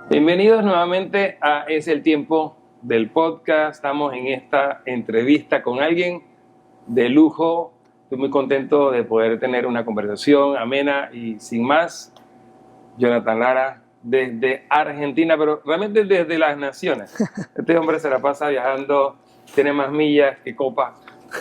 Bienvenidos nuevamente a Es el Tiempo del Podcast. Estamos en esta entrevista con alguien de lujo. Estoy muy contento de poder tener una conversación amena y sin más. Jonathan Lara, desde Argentina, pero realmente desde las naciones. Este hombre se la pasa viajando, tiene más millas que copas.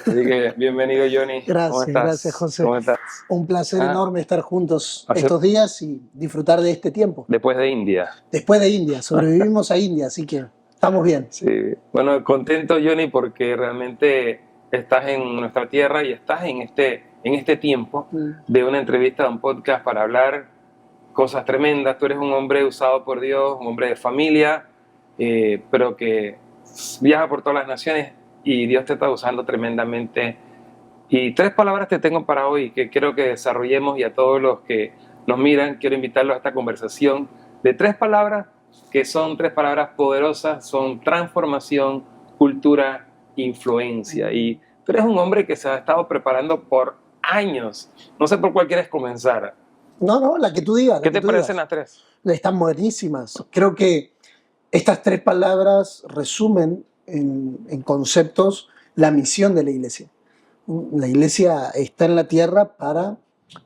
Así que bienvenido, Johnny. ¿Cómo estás? Gracias, José. ¿Cómo estás? Un placer enorme estar juntos estos días y disfrutar de este tiempo. Después de India. Después de India, sobrevivimos a India, así que estamos bien. Sí, bueno, contento, Johnny, porque realmente estás en nuestra tierra y estás en este tiempo de una entrevista, de un podcast para hablar cosas tremendas. Tú eres un hombre usado por Dios, un hombre de familia, pero que viaja por todas las naciones y Dios te está usando tremendamente. Y 3 palabras te tengo para hoy que quiero que desarrollemos, y a todos los que nos miran quiero invitarlos a esta conversación de 3 palabras que son 3 palabras poderosas, son transformación, cultura, influencia. Y tú eres un hombre que se ha estado preparando por años. No sé por cuál quieres comenzar. No, la que tú digas. ¿Qué te parecen las 3? Están buenísimas. Creo que estas 3 palabras resumen en conceptos la misión de la iglesia. La iglesia está en la tierra para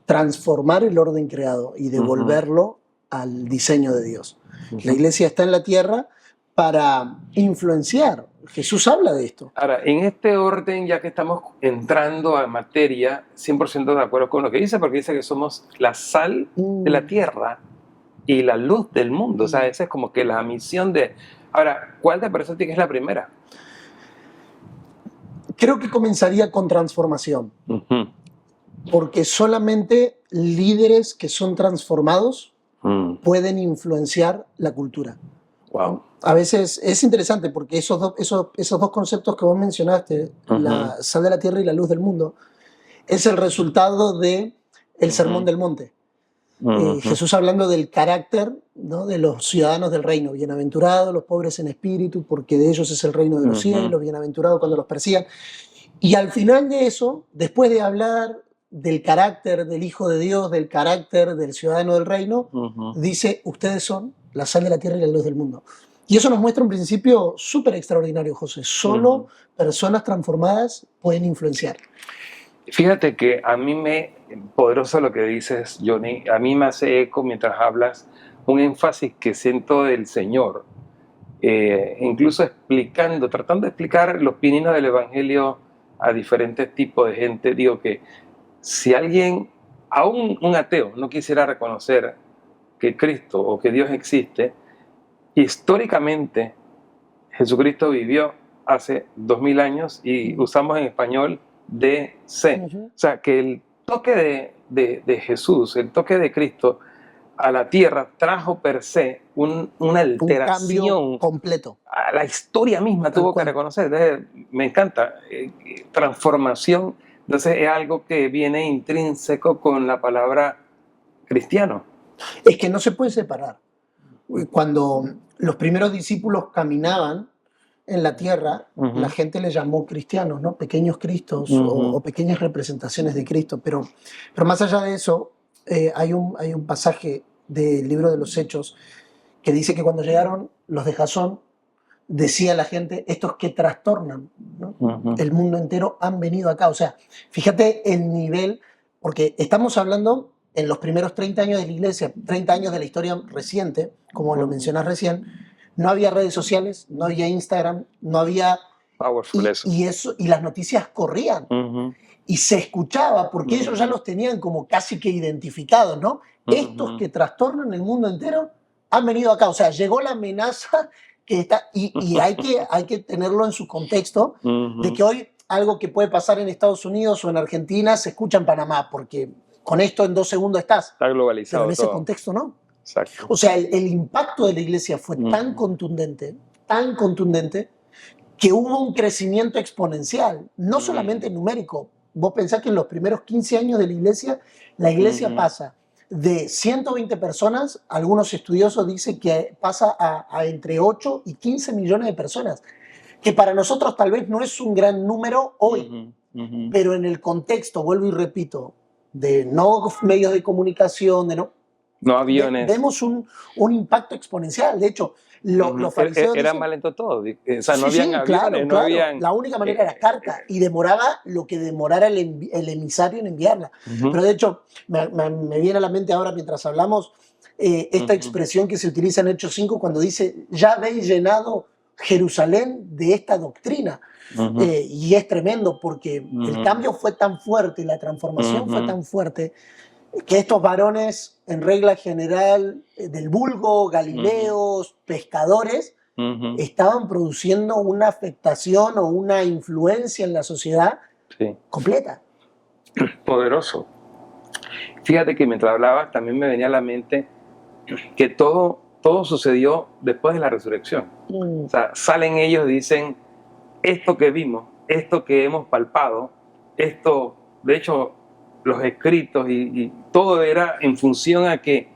transformar el orden creado y devolverlo al diseño de Dios. La iglesia está en la tierra para influenciar. Jesús habla de esto. Ahora, en este orden, ya que estamos entrando a materia, 100% de acuerdo con lo que dice, porque dice que somos la sal de la tierra y la luz del mundo. O sea, esa es como que la misión de... Ahora, ¿cuál te parece a ti que es la primera? Creo que comenzaría con transformación. Porque solamente líderes que son transformados pueden influenciar la cultura. Wow. A veces es interesante porque esos dos conceptos que vos mencionaste, la sal de la tierra y la luz del mundo, es el resultado del Sermón del Monte. Jesús hablando del carácter, ¿no?, de los ciudadanos del reino. Bienaventurados los pobres en espíritu, porque de ellos es el reino de los cielos. Bienaventurados cuando los persigan. Y al final de eso, después de hablar del carácter del Hijo de Dios, del carácter del ciudadano del reino, dice: ustedes son la sal de la tierra y la luz del mundo. Y eso nos muestra un principio súper extraordinario, José. Solo personas transformadas pueden influenciar. Fíjate que a mí poderoso lo que dices, Johnny, a mí me hace eco mientras hablas un énfasis que siento del Señor, incluso tratando de explicar los pininos del Evangelio a diferentes tipos de gente. Digo que si alguien, aún un ateo, no quisiera reconocer que Cristo o que Dios existe, históricamente Jesucristo vivió hace 2000 años y usamos en español DC. O sea, que el toque de Jesús, el toque de Cristo a la tierra trajo per se una alteración. Un cambio completo. A la historia misma tuvo que reconocer. Entonces, me encanta. Transformación. Entonces es algo que viene intrínseco con la palabra cristiano. Es que no se puede separar. Cuando los primeros discípulos caminaban en la tierra, la gente les llamó cristianos, ¿no? Pequeños cristos o pequeñas representaciones de Cristo. Pero más allá de eso, hay un pasaje del libro de los Hechos que dice que cuando llegaron los de Jasón, decía la gente: estos que trastornan, ¿no?, el mundo entero han venido acá. O sea, fíjate el nivel, porque estamos hablando en los primeros 30 años de la iglesia, 30 años de la historia reciente, como lo mencionas recién. No había redes sociales, no había Instagram, no había... Powerful eso. Y las noticias corrían. Y se escuchaba, porque ellos ya los tenían como casi que identificados, ¿no? Estos que trastornan el mundo entero han venido acá. O sea, llegó la amenaza que está... Y hay que tenerlo en su contexto, de que hoy algo que puede pasar en Estados Unidos o en Argentina se escucha en Panamá, porque con esto en 2 segundos estás. Está globalizado. Pero en ese todo. Contexto no. Exacto. O sea, el impacto de la iglesia fue tan contundente, que hubo un crecimiento exponencial, no solamente numérico. Vos pensás que en los primeros 15 años de la iglesia pasa de 120 personas, algunos estudiosos dicen que pasa a entre 8 y 15 millones de personas, que para nosotros tal vez no es un gran número hoy, pero en el contexto, vuelvo y repito, de no medios de comunicación, No aviones. Vemos un impacto exponencial. De hecho, los fariseos eran dicen, más lentos todos. O sea, no sí, habían sí, aviones, claro, no claro. habían... La única manera era carta y demoraba lo que demorara el emisario en enviarla. Pero de hecho, me viene a la mente ahora mientras hablamos esta expresión que se utiliza en Hechos 5 cuando dice, ya habéis llenado Jerusalén de esta doctrina. Y es tremendo porque el cambio fue tan fuerte, la transformación fue tan fuerte, que estos varones, en regla general, del vulgo, galileos, pescadores, estaban produciendo una afectación o una influencia en la sociedad completa. Poderoso. Fíjate que mientras hablabas también me venía a la mente que todo sucedió después de la resurrección. O sea, salen ellos y dicen, esto que vimos, esto que hemos palpado, esto, de hecho, los escritos y todo era en función a que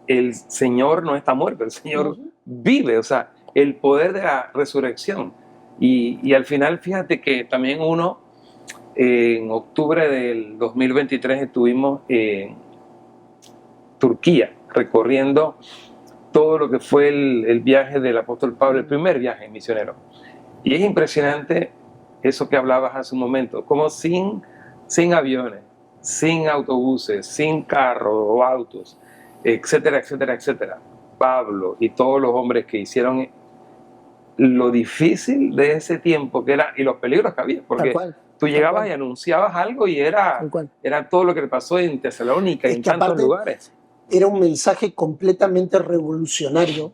el Señor no está muerto, el Señor vive, o sea, el poder de la resurrección. Y al final, fíjate que también uno, en octubre del 2023 estuvimos en Turquía, recorriendo todo lo que fue el viaje del apóstol Pablo, el primer viaje misionero. Y es impresionante eso que hablabas hace un momento, como sin aviones, sin autobuses, sin carros o autos, etcétera, etcétera, etcétera. Pablo y todos los hombres que hicieron lo difícil de ese tiempo que era y los peligros que había, porque tú llegabas y anunciabas algo y era todo lo que le pasó en Tesalónica y en tantos lugares. Era un mensaje completamente revolucionario,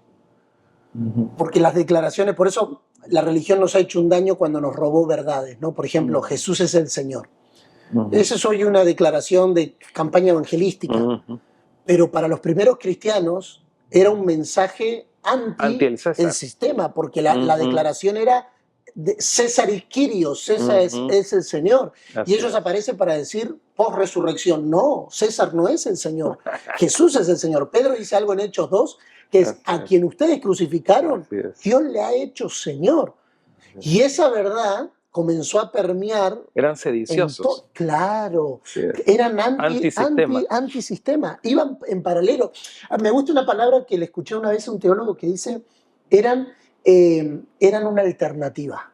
porque las declaraciones, por eso la religión nos ha hecho un daño cuando nos robó verdades, ¿no? Por ejemplo, Jesús es el Señor. Esa es hoy una declaración de campaña evangelística, pero para los primeros cristianos era un mensaje anti el sistema, porque la declaración era de César y Quirios, César es el Señor. Así y ellos aparecen para decir post-resurrección, no, César no es el Señor, Jesús es el Señor. Pedro dice algo en Hechos 2, que es a quien ustedes crucificaron, Dios le ha hecho Señor. Y esa verdad comenzó a permear. Eran sediciosos. Claro, eran antisistema, iban en paralelo. Me gusta una palabra que le escuché una vez a un teólogo que dice, eran una alternativa.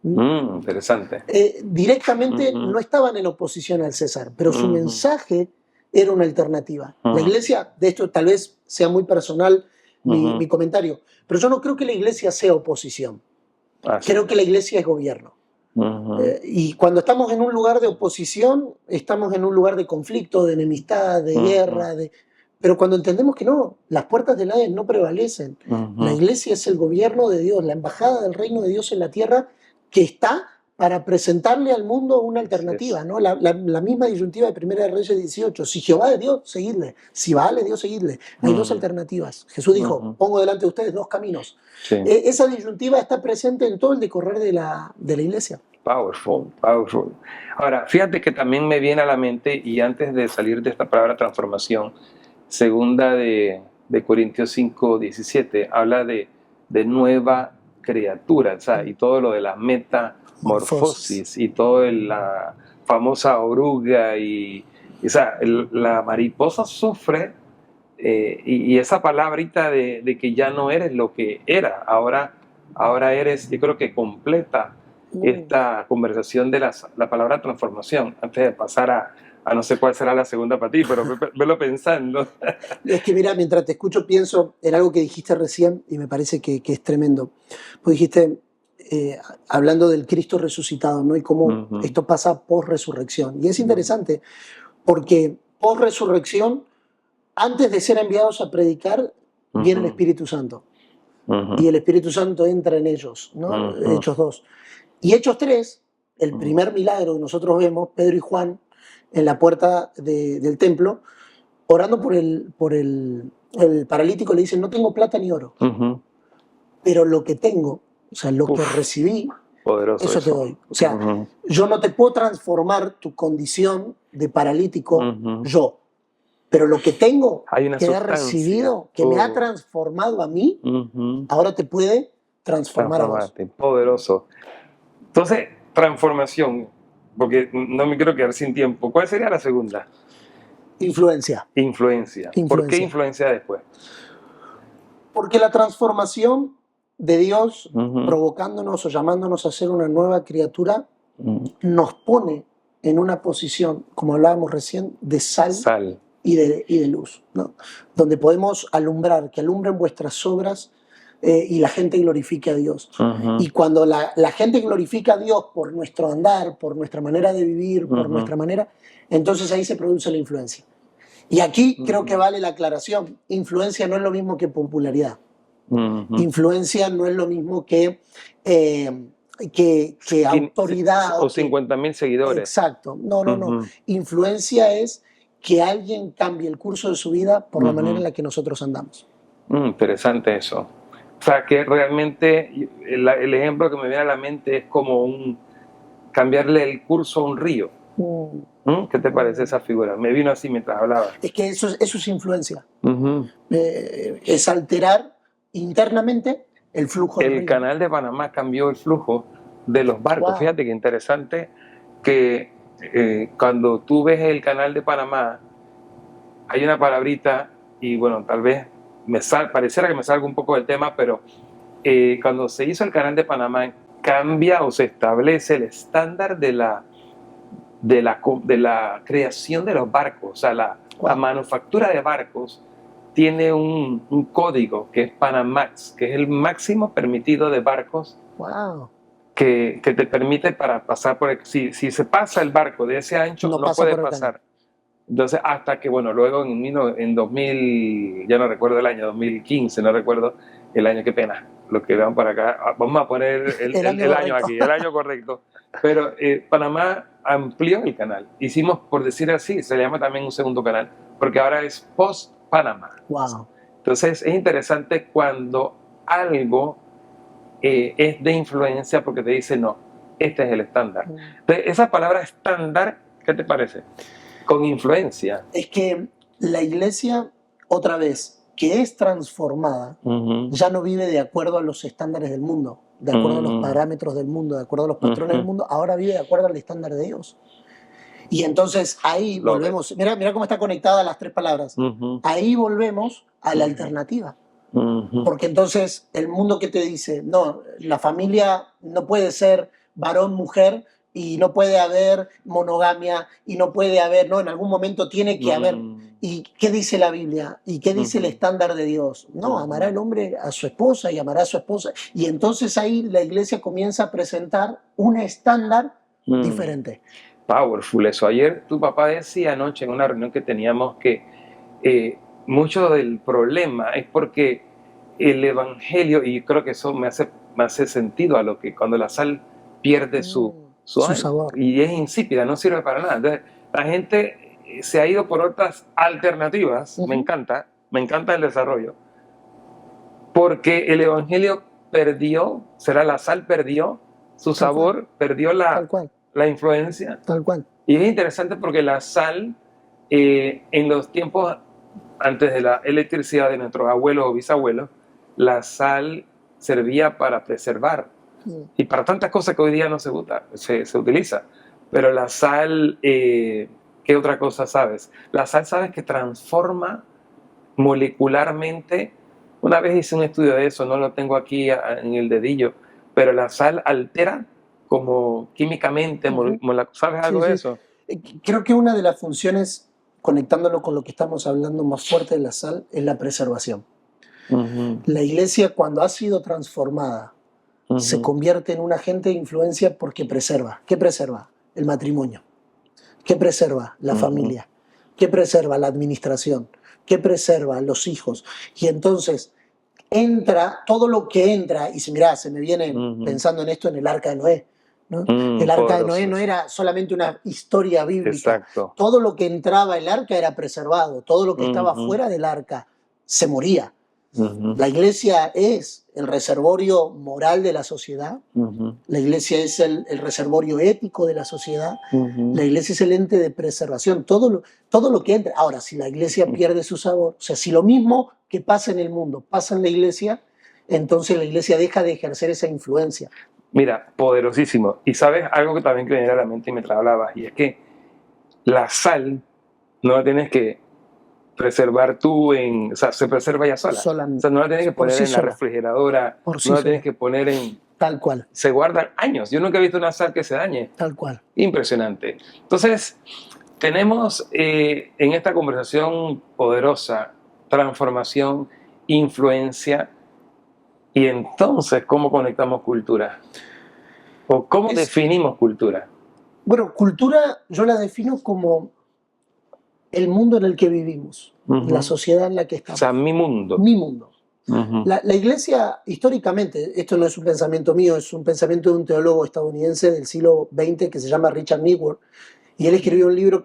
Interesante. Directamente no estaban en oposición al César, pero su mensaje era una alternativa. La iglesia, de esto tal vez sea muy personal mi comentario, pero yo no creo que la iglesia sea oposición. Creo que la iglesia es gobierno. Y cuando estamos en un lugar de oposición, estamos en un lugar de conflicto, de enemistad, de guerra, pero cuando entendemos que no, las puertas del Hades no prevalecen. La iglesia es el gobierno de Dios, la embajada del reino de Dios en la tierra que está para presentarle al mundo una alternativa, ¿no? La misma disyuntiva de 1 Reyes 18. Si Jehová es Dios, seguidle. Si Baal es Dios, seguidle. Hay dos alternativas. Jesús dijo, pongo delante de ustedes dos caminos. Esa disyuntiva está presente en todo el decorrer de la iglesia. Powerful, powerful. Ahora, fíjate que también me viene a la mente, y antes de salir de esta palabra transformación, segunda de Corintios 5:17, habla de nueva criatura, o sea, y todo lo de la metamorfosis y todo la famosa oruga y o sea, la mariposa sufre y esa palabrita de que ya no eres lo que era, ahora eres, yo creo que completa esta conversación de la palabra transformación, antes de pasar a no sé cuál será la segunda para ti, pero velo pensando. Es que mira, mientras te escucho pienso en algo que dijiste recién y me parece que es tremendo. Pues dijiste, hablando del Cristo resucitado, ¿no? Y cómo esto pasa post-resurrección. Y es interesante porque post-resurrección, antes de ser enviados a predicar, viene el Espíritu Santo. Y el Espíritu Santo entra en ellos, ¿no? Hechos 2. Y Hechos 3, el primer milagro que nosotros vemos, Pedro y Juan, en la puerta del templo, orando por el paralítico, le dicen, no tengo plata ni oro, pero lo que tengo, o sea, lo que recibí, eso te doy. O sea, yo no te puedo transformar tu condición de paralítico, yo, pero lo que tengo, que he recibido, que me ha transformado a mí, ahora te puede transformar a vos. Poderoso. Entonces, transformación, porque no me quiero quedar sin tiempo. ¿Cuál sería la segunda? Influencia. Influencia. ¿Por qué influencia después? Porque la transformación de Dios provocándonos o llamándonos a ser una nueva criatura nos pone en una posición, como hablábamos recién, de sal. Y de luz, ¿no? Donde podemos alumbrar, que alumbren vuestras obras y la gente glorifique a Dios. Y cuando la gente glorifica a Dios por nuestro andar, por nuestra manera de vivir, por nuestra manera, entonces ahí se produce la influencia. Y aquí creo que vale la aclaración. Influencia no es lo mismo que popularidad. Influencia no es lo mismo que autoridad. O 50.000 seguidores. Exacto. No. Influencia es que alguien cambie el curso de su vida por la manera en la que nosotros andamos. Interesante eso. O sea, que realmente el ejemplo que me viene a la mente es como cambiarle el curso a un río. ¿Qué te parece esa figura? Me vino así mientras hablaba. Es que eso es influencia. Es alterar internamente el flujo del río. El canal de Panamá cambió el flujo de los barcos. Wow. Fíjate qué interesante que cuando tú ves el canal de Panamá, hay una palabrita, y bueno, tal vez pareciera que me salga un poco del tema, pero cuando se hizo el canal de Panamá, cambia o se establece el estándar de la creación de los barcos. O sea, la manufactura de barcos tiene un código que es Panamax, que es el máximo permitido de barcos. Wow. Que te permite para pasar por si se pasa el barco de ese ancho, no puede pasar. Entonces, hasta que, bueno, luego en 2000, ya no recuerdo el año, 2015, no recuerdo el año, qué pena, los que van para acá, vamos a poner el año aquí, el año correcto. Pero Panamá amplió el canal. Hicimos, por decir así, se llama también un segundo canal, porque ahora es post-Panamá. Wow. Entonces, es interesante cuando algo es de influencia porque te dice, no, este es el estándar. Entonces, esa palabra estándar, ¿qué te parece? Con influencia. Es que la iglesia, otra vez, que es transformada, ya no vive de acuerdo a los estándares del mundo, de acuerdo a los parámetros del mundo, de acuerdo a los patrones del mundo, ahora vive de acuerdo al estándar de Dios. Y entonces ahí volvemos, mira cómo está conectada las tres palabras, ahí volvemos a la alternativa. Porque entonces el mundo que te dice, no, la familia no puede ser varón-mujer y no puede haber monogamia y no puede haber, no, en algún momento tiene que haber. ¿Y qué dice la Biblia? ¿Y qué dice el estándar de Dios? No, amará el hombre a su esposa y amará a su esposa. Y entonces ahí la iglesia comienza a presentar un estándar diferente. Powerful eso. Ayer tu papá decía anoche en una reunión que teníamos que mucho del problema es porque el evangelio, y creo que eso me hace sentido a lo que cuando la sal pierde su sabor y es insípida, no sirve para nada. Entonces, la gente se ha ido por otras alternativas. Me encanta el desarrollo, porque el evangelio la sal perdió su sabor, perdió la influencia. Tal cual. Y es interesante porque la sal, en los tiempos antes de la electricidad de nuestros abuelos o bisabuelos, la sal servía para preservar. Y para tantas cosas que hoy día no se utiliza. Pero la sal, ¿qué otra cosa sabes? La sal, sabes que transforma molecularmente. Una vez hice un estudio de eso, no lo tengo aquí en el dedillo, pero la sal altera como químicamente, ¿sabes algo de eso? Creo que una de las funciones, conectándolo con lo que estamos hablando más fuerte de la sal, es la preservación. La iglesia, cuando ha sido transformada, se convierte en un agente de influencia porque preserva. ¿Qué preserva? El matrimonio. ¿Qué preserva? La familia. ¿Qué preserva? La administración. ¿Qué preserva? Los hijos. Y entonces entra, todo lo que entra, y se me viene pensando en esto en el Arca de Noé, ¿no? El Arca de Noé no era solamente una historia bíblica. Exacto. Todo lo que entraba el arca era preservado. Todo lo que estaba fuera del arca se moría. La iglesia es el reservorio moral de la sociedad. La iglesia es el reservorio ético de la sociedad. La iglesia es el ente de preservación. Todo lo que entra. Ahora, si la iglesia pierde su sabor, o sea, si lo mismo que pasa en el mundo pasa en la iglesia, entonces la iglesia deja de ejercer esa influencia. Mira, poderosísimo. Y sabes algo que también me viene a la mente mientras hablabas, y es que la sal no la tienes que preservar tú o sea, se preserva ya sola. Solamente. O sea, no la tienes que Por poner sí en la sola. refrigeradora, Por sí no la sola. tienes que poner en... Tal cual. Se guardan años. Yo nunca he visto una sal que se dañe. Tal cual. Impresionante. Entonces, tenemos en esta conversación poderosa transformación, influencia, y entonces, ¿cómo conectamos cultura? ¿O cómo definimos cultura? Bueno, cultura yo la defino como el mundo en el que vivimos, la sociedad en la que O estamos. sea, mi mundo. Mi mundo. La iglesia, históricamente, esto no es un pensamiento mío, es un pensamiento de un teólogo estadounidense del siglo XX que se llama Richard Niebuhr, y él escribió un libro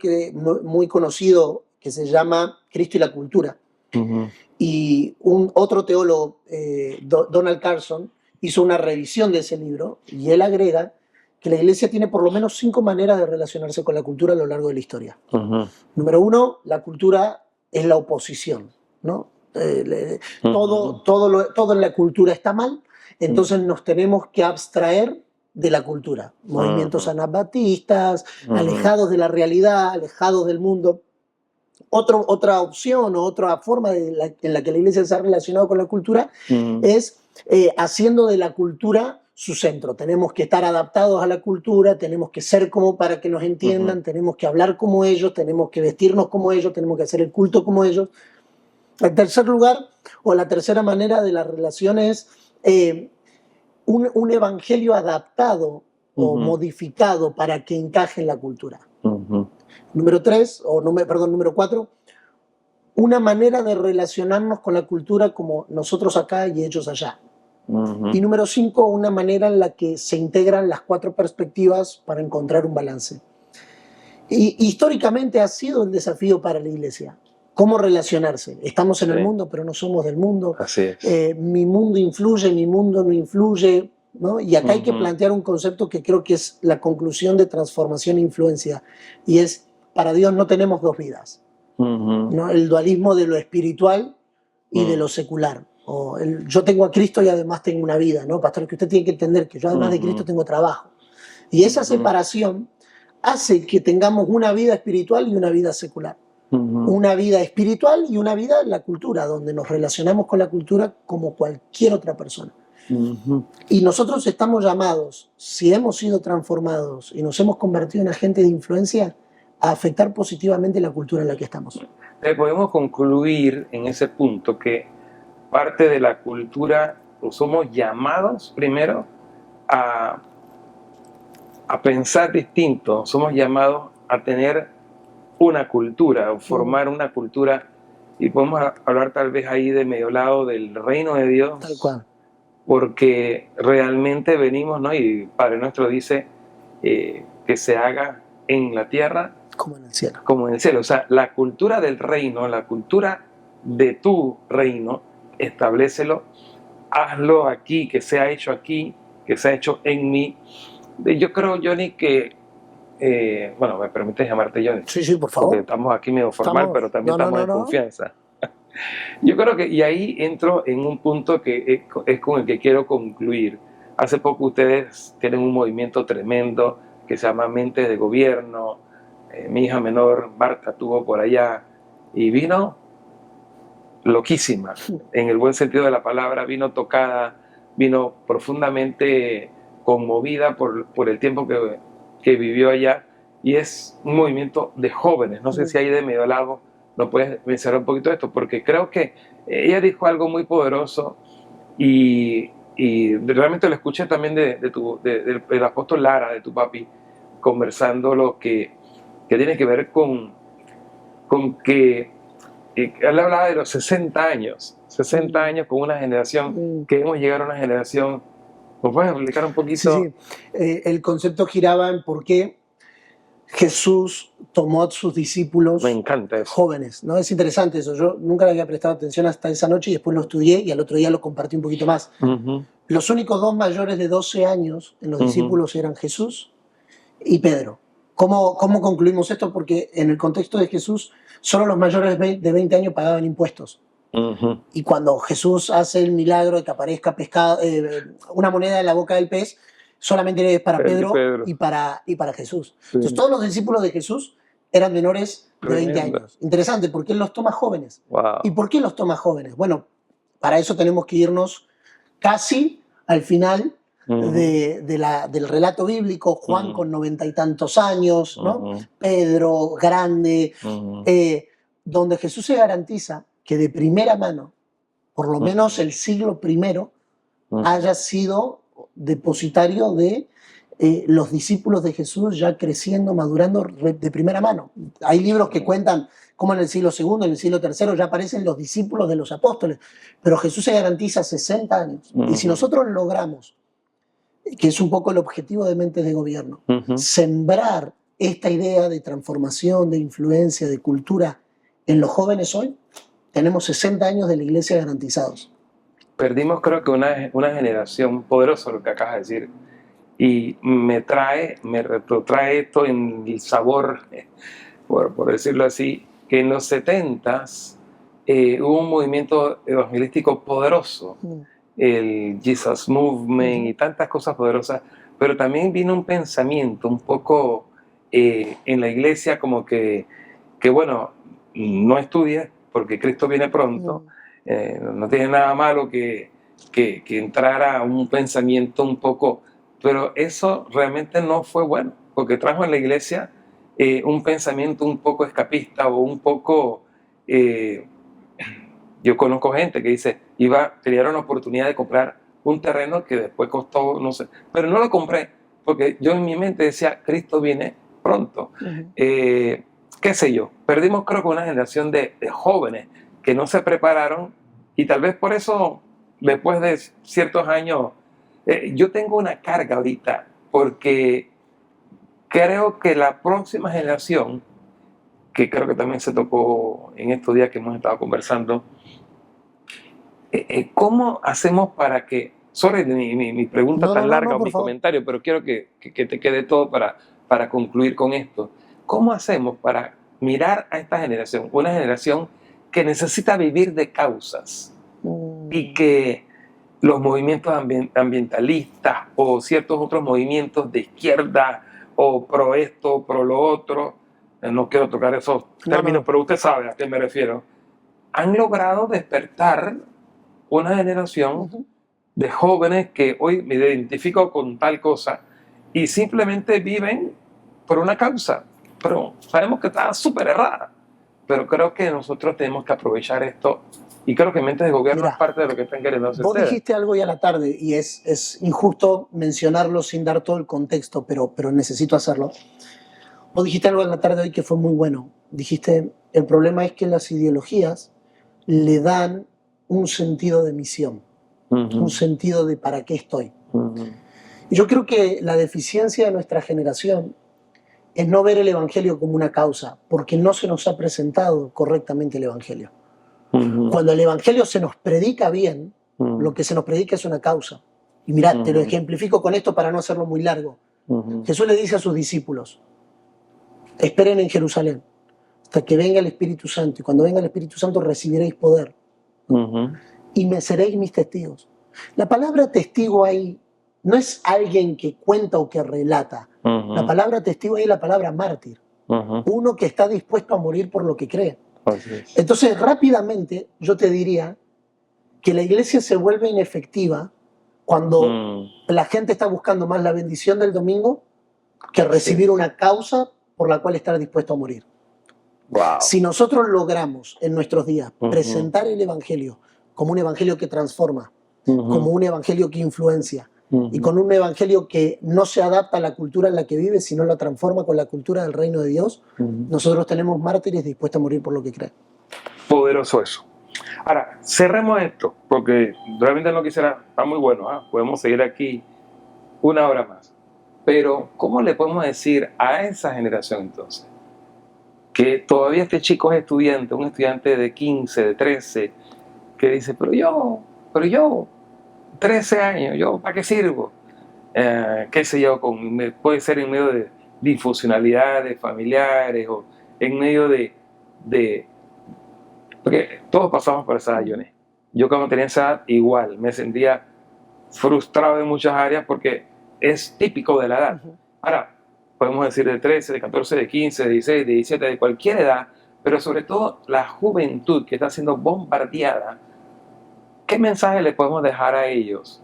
muy conocido que se llama Cristo y la cultura. Y otro teólogo, Donald Carson, hizo una revisión de ese libro y él agrega que la iglesia tiene por lo menos 5 maneras de relacionarse con la cultura a lo largo de la historia. Número 1, la cultura es la oposición, ¿no? Todo en la cultura está mal, entonces nos tenemos que abstraer de la cultura. Movimientos anabatistas, alejados de la realidad, alejados del mundo. Otra opción o otra forma en la que la iglesia se ha relacionado con la cultura es haciendo de la cultura su centro. Tenemos que estar adaptados a la cultura, tenemos que ser como para que nos entiendan, tenemos que hablar como ellos, tenemos que vestirnos como ellos, tenemos que hacer el culto como ellos. En tercer lugar, o la tercera manera de la relación es un evangelio adaptado o modificado para que encaje en la cultura. Número 4, una manera de relacionarnos con la cultura como nosotros acá y ellos allá. Y número 5, una manera en la que se integran las 4 perspectivas para encontrar un balance. Y históricamente ha sido el desafío para la iglesia. ¿Cómo relacionarse? Estamos en el mundo, pero no somos del mundo. Así es. Mi mundo influye, mi mundo no influye, ¿no? Y acá hay que plantear un concepto que creo que es la conclusión de transformación e influencia. Y es, para Dios no tenemos 2 vidas. ¿No? El dualismo de lo espiritual y de lo secular. Yo tengo a Cristo y además tengo una vida, ¿no? Pastor, que usted tiene que entender que yo además de Cristo tengo trabajo. Y esa separación hace que tengamos una vida espiritual y una vida secular. Una vida espiritual y una vida en la cultura, donde nos relacionamos con la cultura como cualquier otra persona. Y nosotros estamos llamados, si hemos sido transformados y nos hemos convertido en agentes de influencia, a afectar positivamente la cultura en la que estamos. Podemos concluir en ese punto que parte de la cultura, somos llamados primero a pensar distinto, somos llamados a tener una cultura, o formar una cultura, y podemos hablar tal vez ahí de medio lado del reino de Dios. Tal cual. Porque realmente venimos, ¿no? Y Padre Nuestro dice que se haga en la tierra como en el cielo. Como en el cielo. O sea, la cultura del reino, la cultura de tu reino, establécelo, hazlo aquí, que sea hecho en mí. Yo creo, Johnny, que bueno, me permites llamarte Johnny. Sí, por favor. Porque estamos aquí medio formal, pero también estamos en confianza. Yo creo que, y ahí entro en un punto que es con el que quiero concluir. Hace poco ustedes tienen un movimiento tremendo que se llama Mentes de Gobierno. Mi hija menor, Marta, estuvo por allá y vino loquísima, en el buen sentido de la palabra, vino tocada, vino profundamente conmovida por el tiempo que vivió allá, y es un movimiento de jóvenes. No sé si ahí de medio lado nos puedes mencionar un poquito de esto, porque creo que ella dijo algo muy poderoso y realmente lo escuché también del apóstol Lara, de tu papi, conversando lo que tiene que ver con que él hablaba de los 60 años con una generación, que hemos llegado a una generación. ¿Me puedes explicar un poquito? Sí. El concepto giraba en por qué Jesús tomó a sus discípulos. Me encanta eso. Jóvenes, ¿no? Es interesante eso. Yo nunca le había prestado atención hasta esa noche y después lo estudié y al otro día lo compartí un poquito más. Los únicos 2 mayores de 12 años en los discípulos eran Jesús y Pedro. ¿Cómo concluimos esto? Porque en el contexto de Jesús, solo los mayores de 20 años pagaban impuestos. Y cuando Jesús hace el milagro de que aparezca una moneda en la boca del pez, solamente es para Pedro. Y para Jesús. Entonces todos los discípulos de Jesús eran menores de 20 Tremendo. años. Interesante, ¿por qué los toma jóvenes? Wow. ¿Y por qué los toma jóvenes? Bueno, para eso tenemos que irnos casi al final del relato bíblico, Juan con 90 y tantos años, ¿no? Pedro, grande, donde Jesús se garantiza que de primera mano, por lo menos el siglo primero, haya sido depositario de los discípulos de Jesús ya creciendo, madurando de primera mano. Hay libros que cuentan cómo en el siglo II, en el siglo III ya aparecen los discípulos de los apóstoles, pero Jesús se garantiza 60 años. Y si nosotros logramos, que es un poco el objetivo de Mentes de Gobierno, sembrar esta idea de transformación, de influencia, de cultura en los jóvenes hoy, tenemos 60 años de la iglesia garantizados. Perdimos, creo que una generación poderosa, lo que acabas de decir, y me retrotrae esto en el sabor, por decirlo así, que en los 70s hubo un movimiento evangelístico poderoso, el Jesus Movement y tantas cosas poderosas, pero también vino un pensamiento un poco en la iglesia como que bueno, no estudies porque Cristo viene pronto, no tiene nada malo que entrar a un pensamiento un poco, pero eso realmente no fue bueno, porque trajo en la iglesia un pensamiento un poco escapista o un poco... yo conozco gente que dice, tenía una oportunidad de comprar un terreno que después costó, no sé, pero no lo compré, porque yo en mi mente decía, Cristo viene pronto. Qué sé yo, perdimos creo que una generación de jóvenes que no se prepararon y tal vez por eso, después de ciertos años, yo tengo una carga ahorita, porque creo que la próxima generación, que creo que también se tocó en estos días que hemos estado conversando, ¿cómo hacemos para que, sorry mi pregunta tan larga o mi comentario, pero quiero que te quede todo para concluir con esto, ¿cómo hacemos para mirar a esta generación, una generación que necesita vivir de causas y que los movimientos ambientalistas o ciertos otros movimientos de izquierda o pro esto, pro lo otro, no quiero tocar esos términos, pero usted sabe a qué me refiero, han logrado despertar una generación de jóvenes que hoy me identifico con tal cosa y simplemente viven por una causa, pero sabemos que está súper errada, pero creo que nosotros tenemos que aprovechar esto y creo que Mentes de Gobierno es parte de lo que están queriendo hacer. Vos dijiste algo hoy a la tarde y es injusto mencionarlo sin dar todo el contexto, pero necesito hacerlo. Vos dijiste algo en la tarde hoy que fue muy bueno. Dijiste, el problema es que las ideologías le dan un sentido de misión, un sentido de para qué estoy. Y yo creo que la deficiencia de nuestra generación es no ver el Evangelio como una causa, porque no se nos ha presentado correctamente el Evangelio. Cuando el Evangelio se nos predica bien, lo que se nos predica es una causa. Y mirá, te lo ejemplifico con esto para no hacerlo muy largo. Jesús le dice a sus discípulos, esperen en Jerusalén hasta que venga el Espíritu Santo, y cuando venga el Espíritu Santo recibiréis poder y me seréis mis testigos. La palabra testigo ahí no es alguien que cuenta o que relata. La palabra testigo ahí es la palabra mártir. Uno que está dispuesto a morir por lo que cree. Entonces, rápidamente, yo te diría que la iglesia se vuelve inefectiva cuando la gente está buscando más la bendición del domingo que recibir una causa por la cual estar dispuesto a morir. Si nosotros logramos en nuestros días presentar el Evangelio como un Evangelio que transforma, como un Evangelio que influencia, y con un Evangelio que no se adapta a la cultura en la que vive, sino la transforma con la cultura del reino de Dios, nosotros tenemos mártires dispuestos a morir por lo que creen. Poderoso eso. Ahora, cerremos esto, porque realmente no quisiera, está muy bueno, podemos seguir aquí una hora más, pero ¿cómo le podemos decir a esa generación entonces? Que todavía este chico es estudiante, un estudiante de 15, de 13, que dice, pero yo, 13 años, ¿yo para qué sirvo? Qué sé yo, puede ser en medio de disfuncionalidades familiares o en medio de porque todos pasamos por esa edad, Johnny. Yo cuando tenía esa edad, igual, me sentía frustrado en muchas áreas porque es típico de la edad. Ahora, podemos decir de 13, de 14, de 15, de 16, de 17, de cualquier edad, pero sobre todo la juventud que está siendo bombardeada, ¿qué mensaje le podemos dejar a ellos?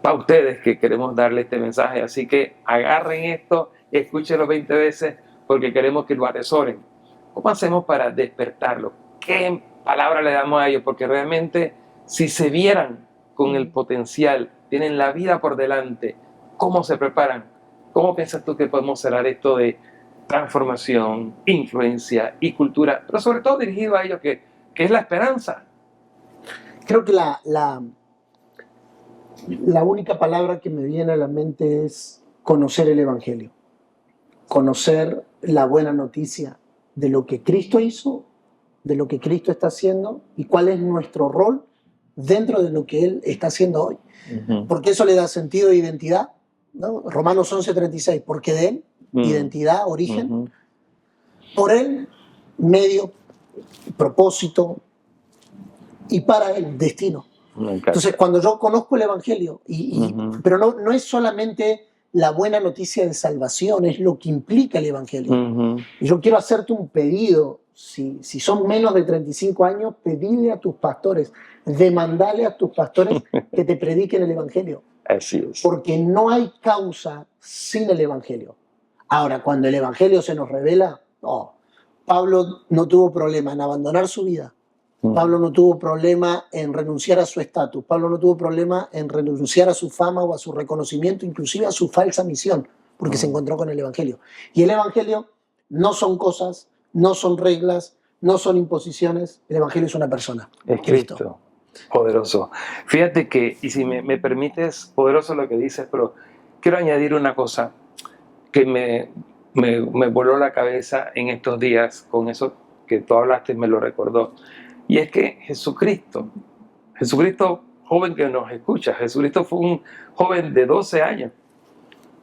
Para ustedes que queremos darle este mensaje, así que agarren esto, escúchenlo 20 veces porque queremos que lo atesoren. ¿Cómo hacemos para despertarlo? ¿Qué palabra le damos a ellos? Porque realmente si se vieran con el potencial, tienen la vida por delante, ¿cómo se preparan? ¿Cómo piensas tú que podemos cerrar esto de transformación, influencia y cultura, pero sobre todo dirigido a ellos que es la esperanza? Creo que la única palabra que me viene a la mente es conocer el Evangelio, conocer la buena noticia de lo que Cristo hizo, de lo que Cristo está haciendo y cuál es nuestro rol dentro de lo que Él está haciendo hoy. Porque eso le da sentido e identidad, ¿no? Romanos 11:36, porque de Él, identidad, origen, por Él, medio, propósito y para Él, destino. Entonces, cuando yo conozco el Evangelio, pero no es solamente la buena noticia de salvación, es lo que implica el Evangelio. Y yo quiero hacerte un pedido, si son menos de 35 años, pedile a tus pastores, demandale a tus pastores que te prediquen el Evangelio. Así es. Porque no hay causa sin el Evangelio. Ahora, cuando el Evangelio se nos revela, Pablo no tuvo problema en abandonar su vida. Pablo no tuvo problema en renunciar a su estatus. Pablo no tuvo problema en renunciar a su fama o a su reconocimiento, inclusive a su falsa misión, porque se encontró con el Evangelio. Y el Evangelio no son cosas, no son reglas, no son imposiciones. El Evangelio es una persona. Es Cristo. Poderoso. Fíjate que, y si me permites, poderoso lo que dices, pero quiero añadir una cosa que me voló la cabeza en estos días, con eso que tú hablaste, me lo recordó. Y es que Jesucristo, joven que nos escucha, Jesucristo fue un joven de 12 años,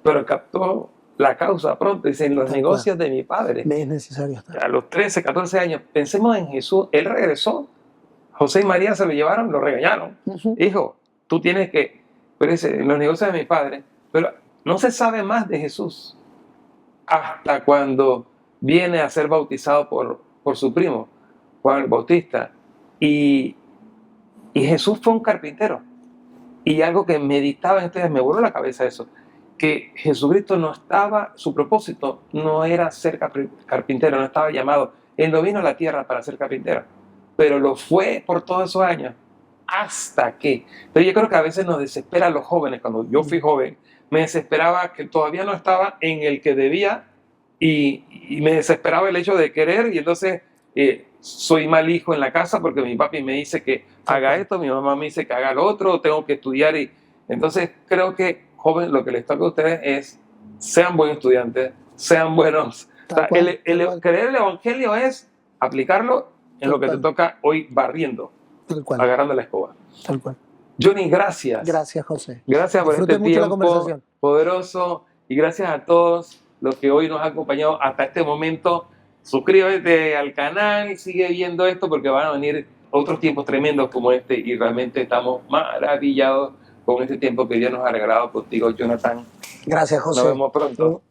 pero captó la causa pronto. Dice, en los negocios de mi padre. Me es necesario estar. A los 13, 14 años, pensemos en Jesús, Él regresó. José y María se lo llevaron, lo regañaron. Hijo, tú tienes que, pero dice, en los negocios de mi padre, pero no se sabe más de Jesús hasta cuando viene a ser bautizado por su primo, Juan el Bautista. Y Jesús fue un carpintero. Y algo que meditaba en estos días, me voló la cabeza eso, que Jesucristo no estaba, su propósito no era ser carpintero, no estaba llamado. Él no vino a la tierra para ser carpintero, pero lo fue por todos esos años, hasta que. Pero yo creo que a veces nos desespera a los jóvenes. Cuando yo fui joven, me desesperaba que todavía no estaba en el que debía y me desesperaba el hecho de querer y entonces soy mal hijo en la casa porque mi papi me dice que haga esto, mi mamá me dice que haga lo otro, tengo que estudiar y entonces creo que, joven, lo que les toca a ustedes es sean buenos estudiantes, sean buenos. O sea, creer el Evangelio es aplicarlo en lo que te toca hoy barriendo, agarrando la escoba. Tal cual. Johnny, gracias. Gracias, José. Gracias por Disfruté este mucho tiempo la conversación. poderoso y gracias a todos los que hoy nos han acompañado hasta este momento. Suscríbete al canal y sigue viendo esto porque van a venir otros tiempos tremendos como este y realmente estamos maravillados con este tiempo que Dios nos ha regalado contigo, Jonathan. Gracias, José. Nos vemos pronto.